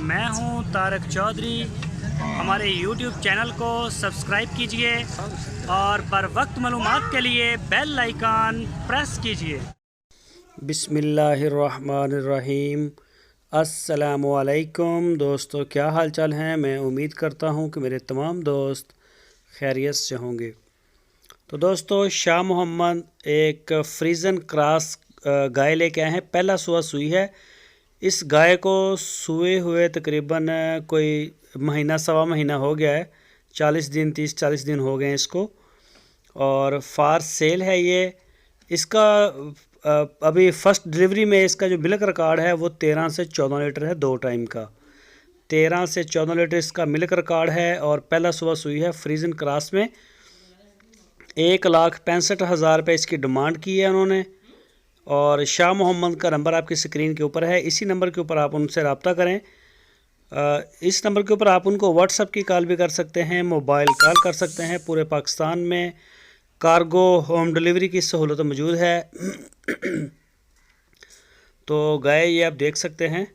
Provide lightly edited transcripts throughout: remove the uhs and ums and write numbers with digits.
मैं हूं तारक चौधरी। हमारे YouTube चैनल को सब्सक्राइब कीजिए और बर वक्त मालूमात के लिए बेल आइकन प्रेस कीजिए। बिस्मिल्लाहिर्रहमानिर्रहीम। अस्सलामुअलैकुम दोस्तों, क्या हाल चाल हैं। मैं उम्मीद करता हूं कि मेरे तमाम दोस्त खैरियत से होंगे। तो दोस्तों, शाह मोहम्मद एक फ्रीजन क्रॉस गाय लेके आए हैं। पहला सुआ सुई है। इस गाय को सुए हुए तकरीबन कोई महीना सवा महीना हो गया है। 30-40 दिन हो गए हैं इसको, और फार सेल है ये। इसका अभी फर्स्ट डिलीवरी में इसका जो मिल्क रिकॉर्ड है वो 13 से 14 लीटर है, 2 टाइम का। 13 से 14 लीटर इसका मिल्क रिकॉर्ड है और पहला सुबह सुई है फ्रीजन क्रॉस में। 1,65,000 रुपये इसकी डिमांड की है उन्होंने। और शाह मोहम्मद का नंबर आपकी स्क्रीन के ऊपर है। इसी नंबर के ऊपर आप उनसे रब्ता करें। इस नंबर के ऊपर आप उनको व्हाट्सएप की कॉल भी कर सकते हैं, मोबाइल कॉल कर सकते हैं। पूरे पाकिस्तान में कार्गो होम डिलीवरी की सहूलत मौजूद है। तो गाय ये आप देख सकते हैं।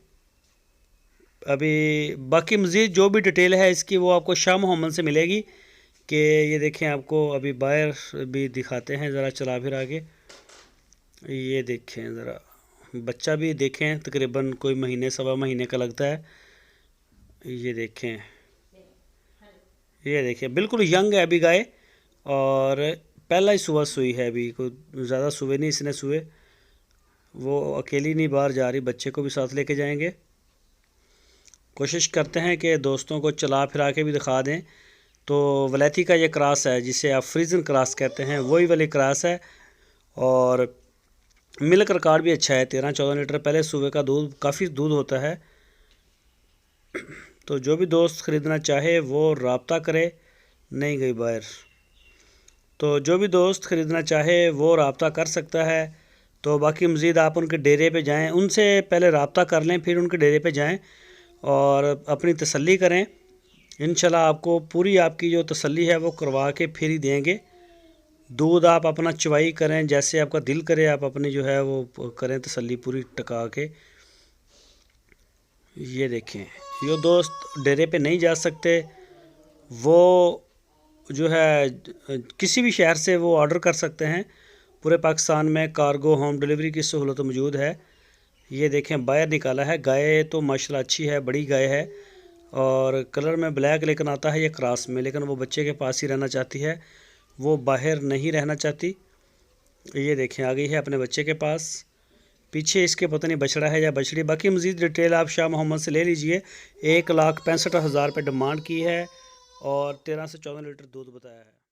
अभी बाकी मज़ीद जो भी डिटेल है इसकी वो आपको शाह मोहम्मद से मिलेगी। कि ये देखें, आपको अभी बाहर भी दिखाते हैं, ज़रा चला फिर आगे। ये देखें ज़रा, बच्चा भी देखें, तकरीबन कोई महीने सवा महीने का लगता है। ये देखें, बिल्कुल यंग है अभी गाय, और पहला ही सुबह सुई है। अभी कोई ज़्यादा सुबह नहीं इसने सुए। वो अकेली नहीं बाहर जा रही, बच्चे को भी साथ लेके जाएंगे। कोशिश करते हैं कि दोस्तों को चला फिरा के भी दिखा दें। तो वलैती का ये क्रॉस है जिसे आप फ्रीजन क्रॉस कहते हैं, वही वाली क्रॉस है। और मिल्क रिकॉर्ड भी अच्छा है, 13-14 लीटर पहले सुबह का दूध, काफ़ी दूध होता है। तो जो भी दोस्त ख़रीदना चाहे वो रब्ता करे। नहीं गई बाहर, तो जो भी दोस्त ख़रीदना चाहे वो रब्ता कर सकता है। तो बाकी मज़ीद आप उनके डेरे पे जाएं, उनसे पहले रब्ता कर लें, फिर उनके डेरे पे जाएं और अपनी तसल्ली करें। इंशाल्लाह आपको पूरी आपकी जो तसल्ली है वो करवा के फिर ही देंगे। दूध आप अपना चवाई करें, जैसे आपका दिल करे आप अपनी जो है वो करें तसल्ली पूरी टका के। ये देखें, जो दोस्त डेरे पे नहीं जा सकते वो जो है किसी भी शहर से वो ऑर्डर कर सकते हैं। पूरे पाकिस्तान में कार्गो होम डिलीवरी की सहूलत मौजूद है। ये देखें, बाहर निकाला है। गाय तो माशाल्लाह अच्छी है, बड़ी गाय है, और कलर में ब्लैक लेकिन आता है ये क्रॉस में। लेकिन वो बच्चे के पास ही रहना चाहती है, वो बाहर नहीं रहना चाहती। ये देखें, आ गई है अपने बच्चे के पास। पीछे इसके पता नहीं बछड़ा है या बछड़ी। बाकी मज़ीद डिटेल आप शाह मोहम्मद से ले लीजिए। 1,65,000 रुपये डिमांड की है और 13 से 14 लीटर दूध बताया है।